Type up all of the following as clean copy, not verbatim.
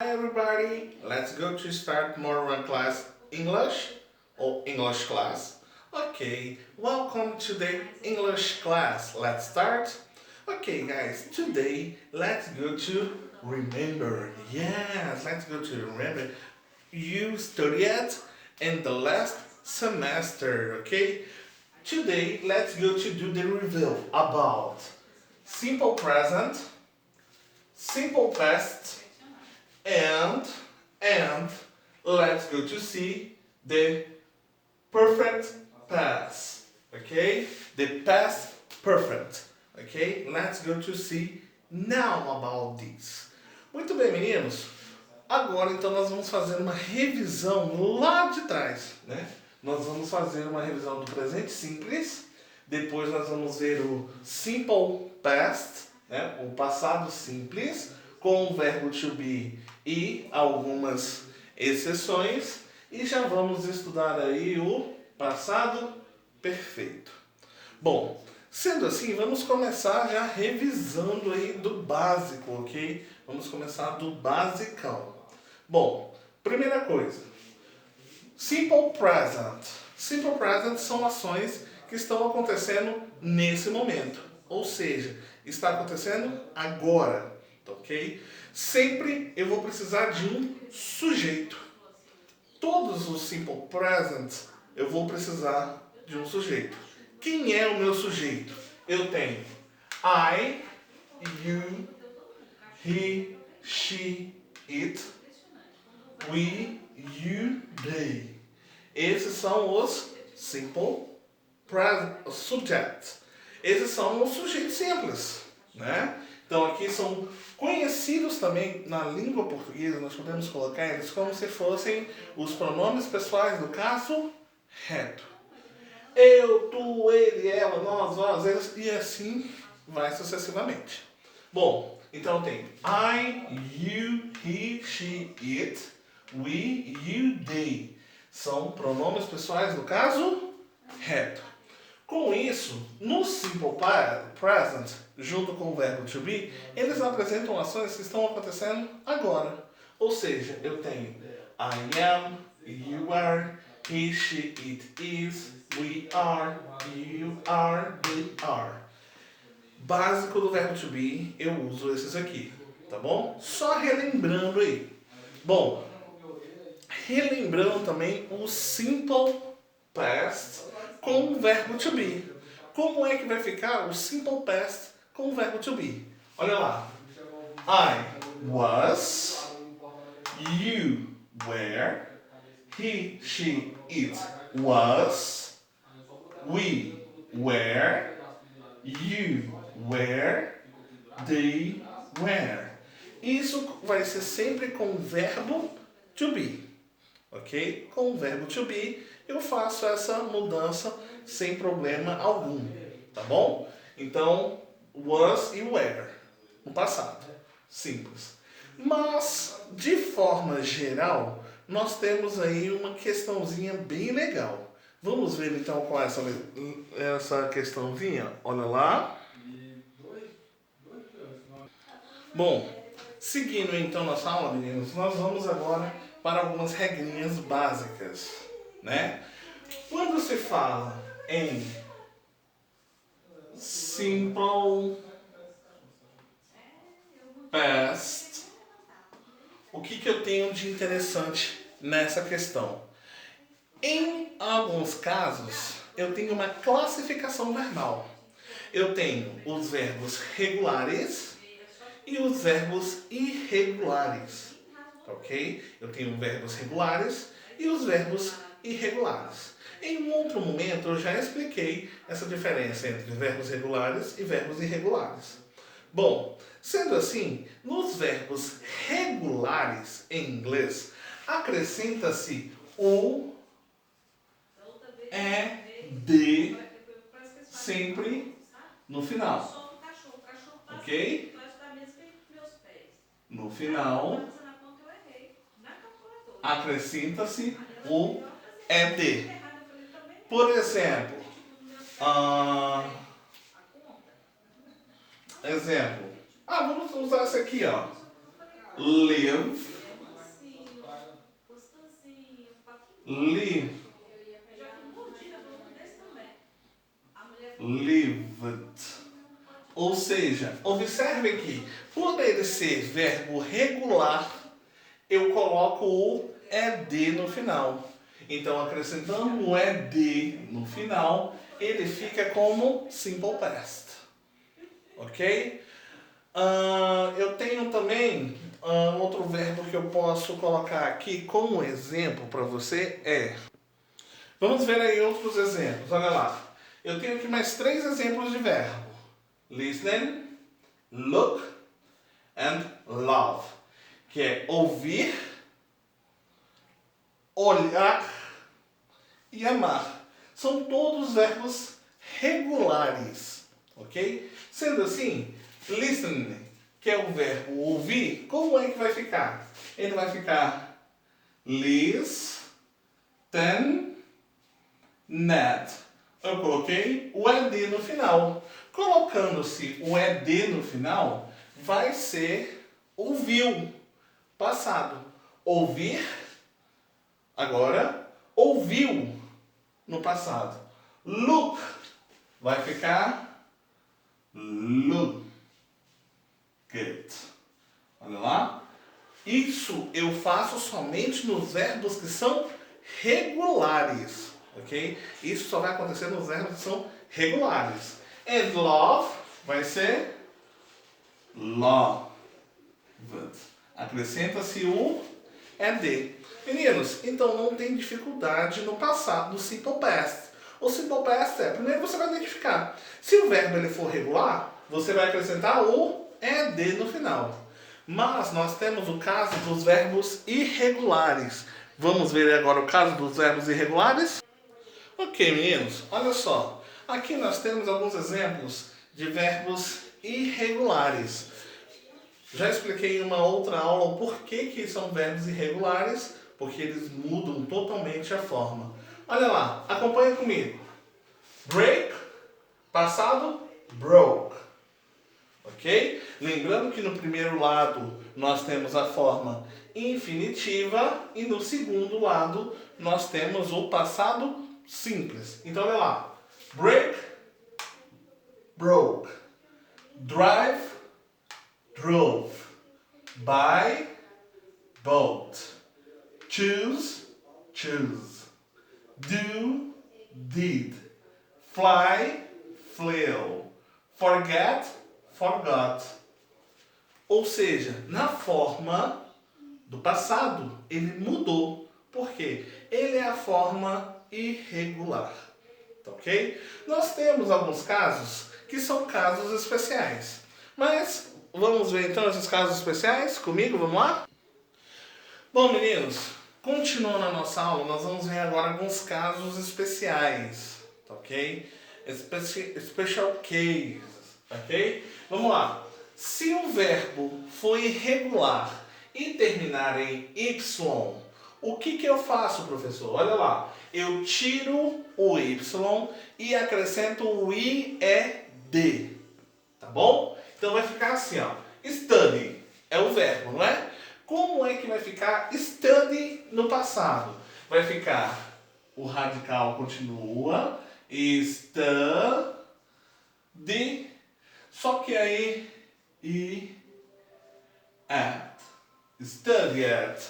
Hi everybody, let's go to start more one class English or English class. Okay, welcome to the English class. Let's start. Okay guys, today let's go to remember. Yes, let's go to remember. You studied in the last semester, okay? Today let's go to do the review about simple present, simple past, and and let's go to see the perfect past. Okay, the past perfect. Okay, let's go to see now about this. Muito bem, meninos. Agora então nós vamos fazer uma revisão lá de trás, né? Nós vamos fazer uma revisão do presente simples. Depois nós vamos ver o simple past, né? O passado simples com o verbo to be e algumas exceções. E já vamos estudar aí o passado perfeito. Bom, sendo assim, vamos começar já revisando aí do básico, ok? Vamos começar do basicão. Bom, primeira coisa, simple present. Simple present são ações que estão acontecendo nesse momento, ou seja, está acontecendo agora, ok? Sempre eu vou precisar de um sujeito. Todos os simple presents eu vou precisar de um sujeito. Quem é o meu sujeito? Eu tenho I, you, he, she, it, we, you, they. Esses são os simple present subjects. Esses são os sujeitos simples, né? Então aqui são conhecidos também na língua portuguesa, nós podemos colocar eles como se fossem os pronomes pessoais do caso reto. Eu, tu, ele, ela, nós, vós, eles, e assim vai sucessivamente. Bom, então tem I, you, he, she, it, we, you, they. São pronomes pessoais do caso reto. Com isso, no simple present, junto com o verbo to be, eles apresentam ações que estão acontecendo agora. Ou seja, eu tenho I am, you are, he, she, it is, we are, you are, they are. Básico do verbo to be, eu uso esses aqui, tá bom? Só relembrando aí. Bom, relembrando também o simple past com o verbo to be. Como é que vai ficar o simple past com o verbo to be? Olha lá. I was, you were, he, she, it was, we were, you were, they were. Isso vai ser sempre com o verbo to be. Ok? Com o verbo to be, eu faço essa mudança sem problema algum, tá bom? Então, was e were, no passado, simples. Mas, de forma geral, nós temos aí uma questãozinha bem legal. Vamos ver então qual é essa questãozinha? Olha lá. Bom, seguindo então nossa aula, meninos, nós vamos agora para algumas regrinhas básicas, né? Quando se fala em simple past, o que eu tenho de interessante nessa questão? Em alguns casos, eu tenho uma classificação verbal. Eu tenho os verbos regulares e os verbos irregulares, ok? Eu tenho verbos regulares e os verbos irregulares. Em um outro momento eu já expliquei essa diferença entre verbos regulares e verbos irregulares. Bom, sendo assim, nos verbos regulares em inglês, acrescenta-se o ED sempre no final. Ok? No final, acrescenta-se o ED. Por exemplo, vamos usar esse aqui, ó. Live, Live. Lived. Ou seja, observe aqui, por ele ser verbo regular, eu coloco o ed no final. Então, acrescentando o ed no final, ele fica como simple past. Ok? Eu tenho também outro verbo que eu posso colocar aqui como exemplo para você Vamos ver aí outros exemplos. Olha lá. Eu tenho aqui mais 3 exemplos de verbo. Listen, look and love. Que é ouvir, olhar e amar. São todos verbos regulares. Ok? Sendo assim, listen, que é o verbo ouvir, como é que vai ficar? Ele vai ficar listen, net. Eu coloquei o ed no final. Colocando-se o ed no final, vai ser ouviu, passado. Ouvir, agora, ouviu, no passado. Look, vai ficar looked. Olha lá. Isso eu faço somente nos verbos que são regulares. Ok? Isso só vai acontecer nos verbos que são regulares. And love vai ser loved. Acrescenta-se o ed. Meninos, então não tem dificuldade no passado, no simple past. O simple past primeiro você vai identificar. Se o verbo ele for regular, você vai acrescentar o ed no final. Mas nós temos o caso dos verbos irregulares. Vamos ver agora o caso dos verbos irregulares? Ok, meninos, olha só. Aqui nós temos alguns exemplos de verbos irregulares. Já expliquei em uma outra aula o porquê que são verbos irregulares, porque eles mudam totalmente a forma. Olha lá, acompanha comigo. Break, passado, broke. Ok? Lembrando que no primeiro lado nós temos a forma infinitiva e no segundo lado nós temos o passado simples. Então olha lá. Break, broke. Drive, drove. Buy, bought. Choose, choose. Do, did. Fly, flew. Forget, forgot. Ou seja, na forma do passado, ele mudou. Por quê? Ele é a forma irregular. Tá ok? Nós temos alguns casos que são casos especiais. Mas vamos ver então esses casos especiais comigo? Vamos lá? Bom, meninos, continuando a nossa aula, nós vamos ver agora alguns casos especiais. Tá ok? Special cases. Ok? Vamos lá. Se o verbo for irregular e terminar em Y, o que eu faço, professor? Olha lá. Eu tiro o Y e acrescento o IED. Tá bom? Então vai ficar assim, ó. Study é o verbo, não é? Como é que vai ficar study no passado? Vai ficar, o radical continua, study, só que aí, at, study at.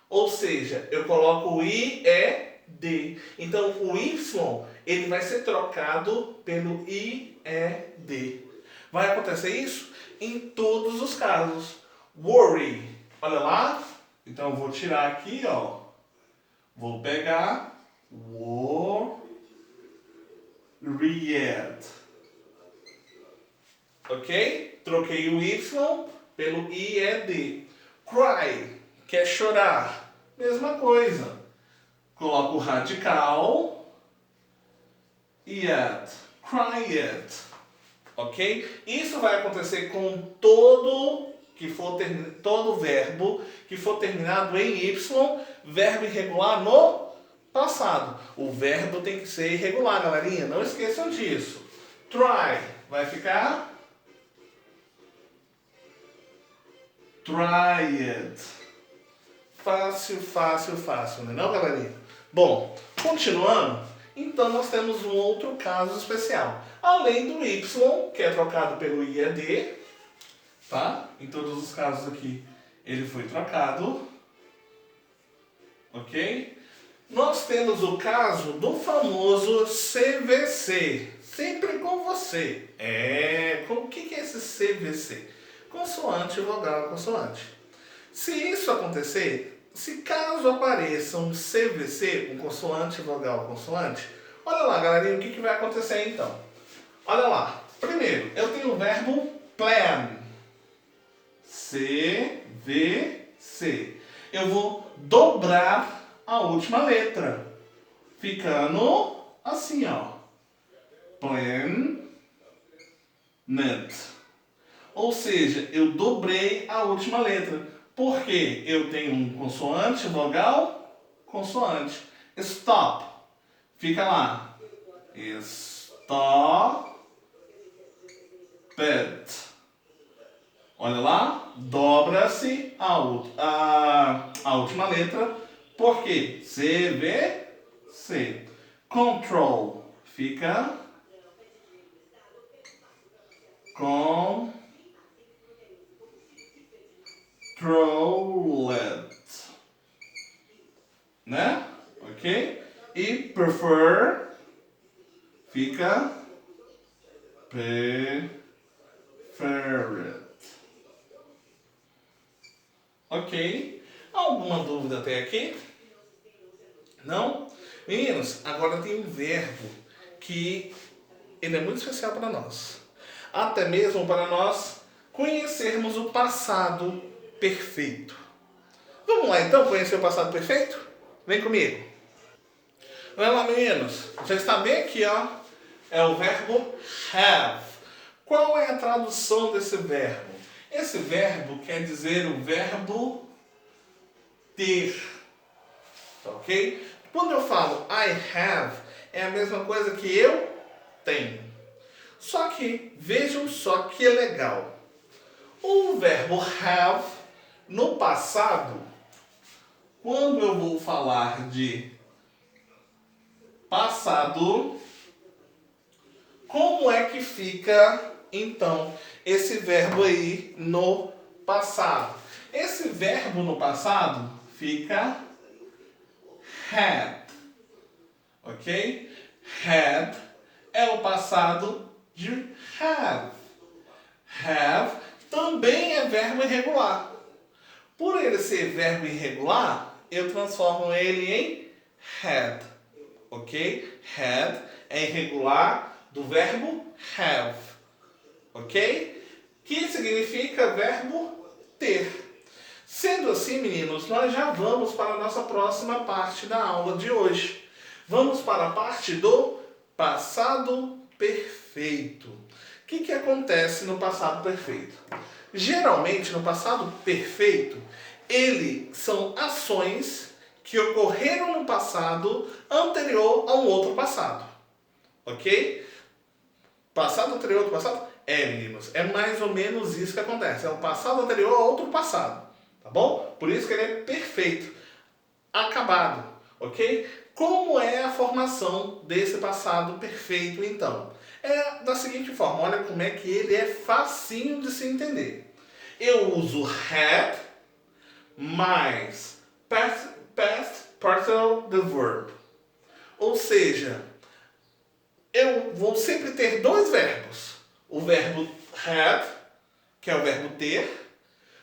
Ou seja, eu coloco o IED. Então o Y, ele vai ser trocado pelo IED. Vai acontecer isso em todos os casos. Worry. Olha lá. Então eu vou tirar aqui, ó. Vou pegar worried. Ok? Troquei o Y pelo IED. Cry, que é chorar. Mesma coisa. Coloco o radical. Yet. Cried. Ok? Isso vai acontecer com todo verbo que for terminado em Y, verbo irregular no passado. O verbo tem que ser irregular, galerinha. Não esqueçam disso. Try vai ficar tried. Fácil, fácil, fácil, não é não, galerinha? Bom, continuando, então nós temos um outro caso especial. Além do y, que é trocado pelo IED, tá? Em todos os casos aqui ele foi trocado, ok? Nós temos o caso do famoso CVC, sempre com você. O que é esse CVC? Consoante, vogal, consoante. Se isso acontecer, se caso apareça um CVC, um consoante, vogal, consoante, olha lá, galerinha, o que vai acontecer então? Olha lá, primeiro, eu tenho o verbo plan, CVC. Eu vou dobrar a última letra, ficando assim, ó. Planet. Ou seja, eu dobrei a última letra. Porque eu tenho um consoante, vogal, consoante. Stop. Fica lá. Stop. Olha lá. Dobra-se a última letra. Por quê? C, V, C. Control. Fica controlled, né? Ok? E prefer fica preferred. Ok? Alguma dúvida até aqui? Não? Meninos, agora tem um verbo que ele é muito especial para nós. Até mesmo para nós conhecermos o passado perfeito. Vamos lá então conhecer o passado perfeito? Vem comigo. Vamos lá, meninos. Já está bem aqui, ó. É o verbo have. Qual é a tradução desse verbo? Esse verbo quer dizer o verbo ter. Ok? Quando eu falo I have, é a mesma coisa que eu tenho. Só que, vejam só que legal. O verbo have, no passado, quando eu vou falar de passado, como é que fica, então, esse verbo aí no passado? Esse verbo no passado fica had, ok? Had é o passado de have. Have também é verbo irregular. Por ele ser verbo irregular, eu transformo ele em had, ok? Had é irregular do verbo have, ok? Que significa verbo ter. Sendo assim, meninos, nós já vamos para a nossa próxima parte da aula de hoje. Vamos para a parte do passado perfeito. O que acontece no passado perfeito? Geralmente, no passado perfeito, são ações que ocorreram no passado anterior a um outro passado. Ok? Passado anterior a outro passado? Meninos, é mais ou menos isso que acontece. É um passado anterior a outro passado. Tá bom? Por isso que ele é perfeito. Acabado. Ok? Como é a formação desse passado perfeito, então? É da seguinte forma. Olha como é que ele é facinho de se entender. Eu uso had mais past partial do verb. Ou seja, eu vou sempre ter dois verbos. O verbo had, que é o verbo ter,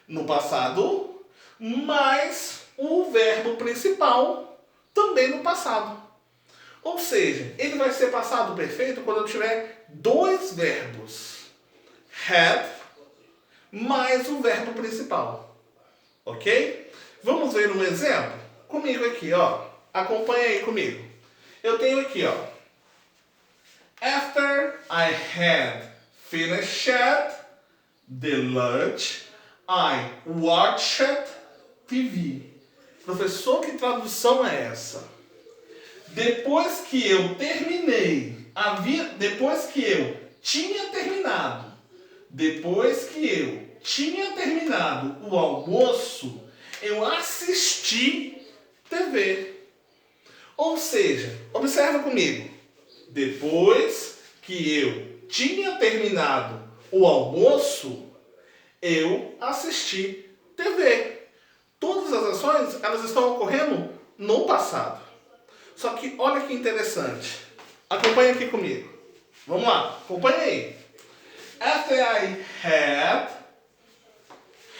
no passado, mais o verbo principal também no passado. Ou seja, ele vai ser passado perfeito quando eu tiver dois verbos. Had mais o verbo principal. Ok? Vamos ver um exemplo? Comigo aqui, ó. Acompanha aí comigo. Eu tenho aqui, ó. After I had finished the lunch, I watched TV. Professor, que tradução é essa? Depois que eu terminei, depois que eu tinha terminado o almoço, eu assisti TV. Ou seja, observa comigo. Depois que eu tinha terminado o almoço, eu assisti TV. Todas as ações, elas estão ocorrendo no passado. Só que olha que interessante. Acompanha aqui comigo. Vamos lá, acompanha aí. After I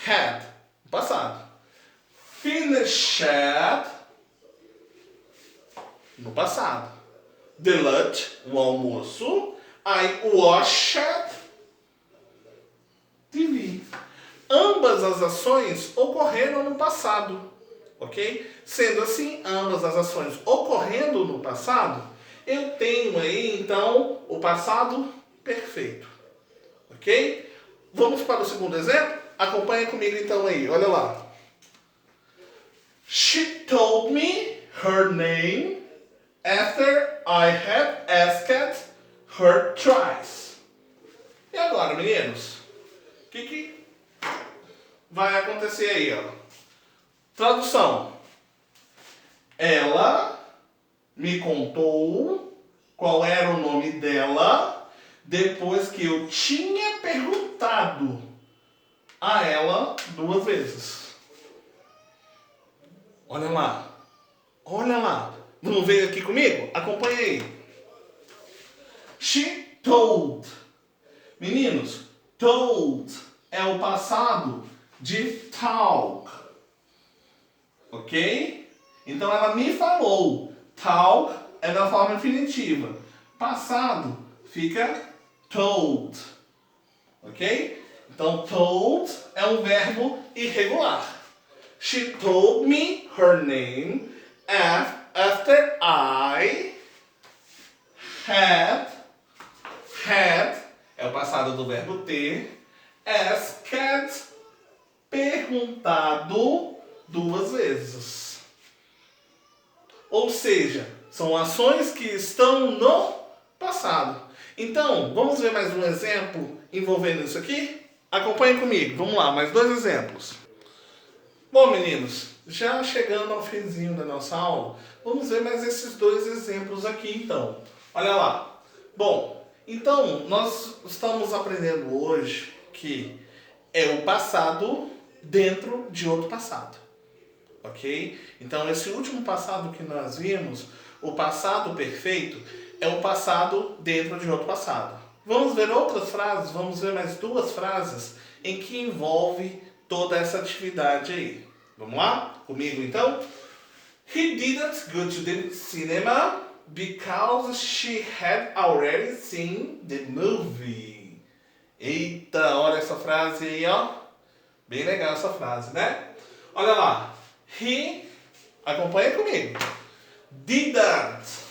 had, passado. Finished, no passado. The lunch, o almoço. I watched TV. Ambas as ações ocorreram no passado, ok? Sendo assim, ambas as ações ocorrendo no passado, eu tenho aí, então, o passado perfeito, ok? Vamos para o segundo exemplo? Acompanha comigo, então, aí. Olha lá. She told me her name after I had asked her twice. E agora, meninos? O que vai acontecer aí, ó? Tradução. Ela me contou qual era o nome dela depois que eu tinha perguntado a ela 2 vezes. Olha lá. Olha lá. Vamos ver aqui comigo? Acompanha aí. She told. Meninos, told é o passado de talk. Ok? Então ela me falou. Talk é da forma infinitiva. Passado fica told. Ok? Então told é um verbo irregular. She told me her name after I had é o passado do verbo ter, asked, perguntado 2 vezes. Ou seja, são ações que estão no passado. Então, vamos ver mais um exemplo envolvendo isso aqui? Acompanhe comigo, vamos lá, mais 2 exemplos. Bom, meninos, já chegando ao finzinho da nossa aula, vamos ver mais esses 2 exemplos aqui, então. Olha lá. Bom, então, nós estamos aprendendo hoje que é o passado dentro de outro passado. Ok? Então, esse último passado que nós vimos, o passado perfeito, é o passado dentro de outro passado. Vamos ver outras frases, vamos ver mais 2 frases em que envolve toda essa atividade aí. Vamos lá? Comigo, então? He didn't go to the cinema because she had already seen the movie. Eita, olha essa frase aí, ó. Bem legal essa frase, né? Olha lá. He, acompanha comigo. Didn't.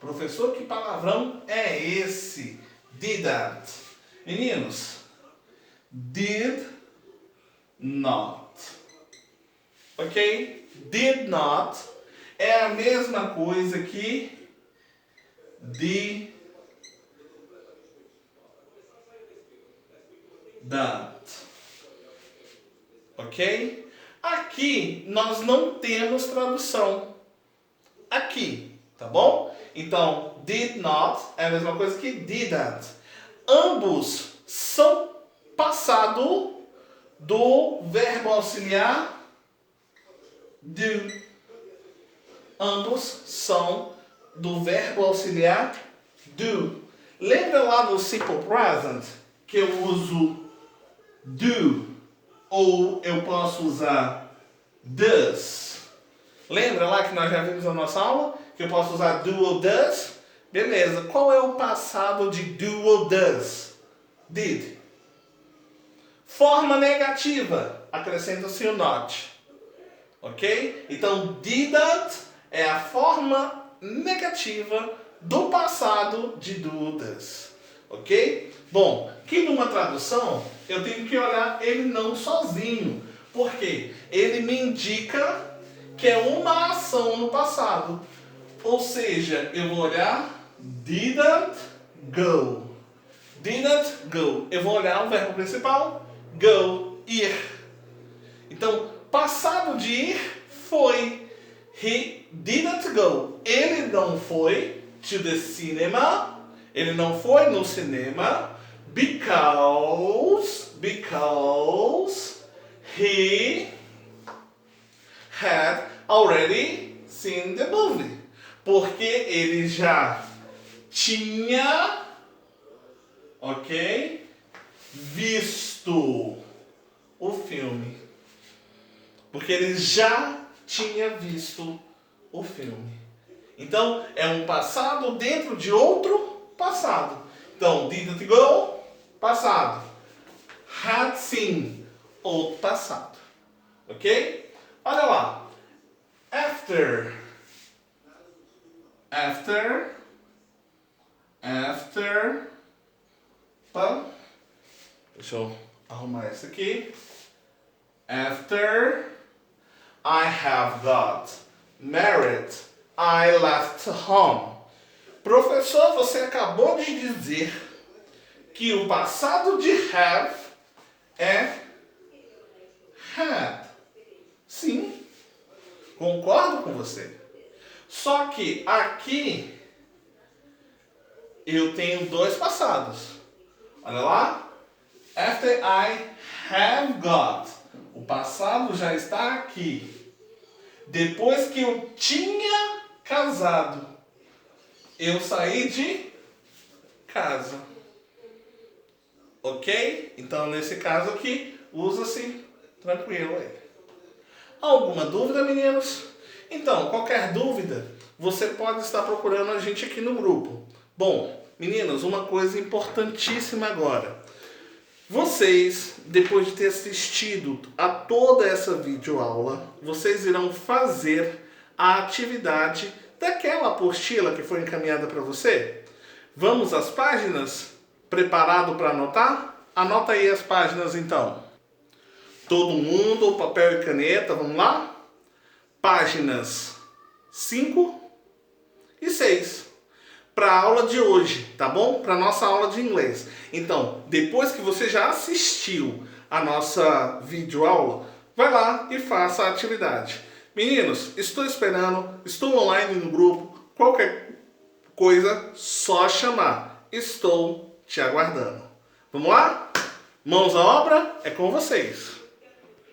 Professor, que palavrão é esse? Didn't. Meninos, did not. Ok? Did not é a mesma coisa que didn't. Ok? Aqui nós não temos tradução. Aqui, tá bom? Então, did not é a mesma coisa que didn't. Ambos são passado do verbo auxiliar do. Ambos são do verbo auxiliar do. Lembra lá no simple present que eu uso do ou eu posso usar does? Lembra lá que nós já vimos na nossa aula que eu posso usar do ou does? Beleza. Qual é o passado de do ou does? Did. Forma negativa. Acrescenta-se o not. Ok? Então, didn't é a forma negativa do passado de do, does. Ok? Bom, aqui numa tradução, eu tenho que olhar ele não sozinho. Por quê? Ele me indica que é uma ação no passado. Ou seja, eu vou olhar didn't go. Didn't go. Eu vou olhar o verbo principal, go, ir. Então, passado de ir foi. He didn't go. Ele não foi to the cinema. Ele não foi no cinema because he had already seen the movie. Porque ele já tinha, ok, visto o filme. Porque ele já tinha visto o filme. Então, é um passado dentro de outro passado. Então, didn't go, passado. Had seen, outro passado. Ok? Olha lá. After. Deixa eu arrumar isso aqui. After I have got married, I left home. Professor, você acabou de dizer que o passado de have é had. Sim, concordo com você. Só que aqui eu tenho dois passados. Olha lá. After I have got. O passado já está aqui. Depois que eu tinha casado, eu saí de casa. Ok? Então, nesse caso aqui, usa-se tranquilo aí. Alguma dúvida, meninos? Então, qualquer dúvida, você pode estar procurando a gente aqui no grupo. Bom, meninos, uma coisa importantíssima agora. Vocês, depois de ter assistido a toda essa videoaula, vocês irão fazer a atividade daquela apostila que foi encaminhada para você. Vamos às páginas? Preparado para anotar? Anota aí as páginas então. Todo mundo, papel e caneta, vamos lá? Páginas 5 e 6. Para a aula de hoje, tá bom? Para a nossa aula de inglês. Então, depois que você já assistiu a nossa videoaula, vai lá e faça a atividade. Meninos, estou esperando, estou online no grupo, qualquer coisa, só chamar. Estou te aguardando. Vamos lá? Mãos à obra, é com vocês.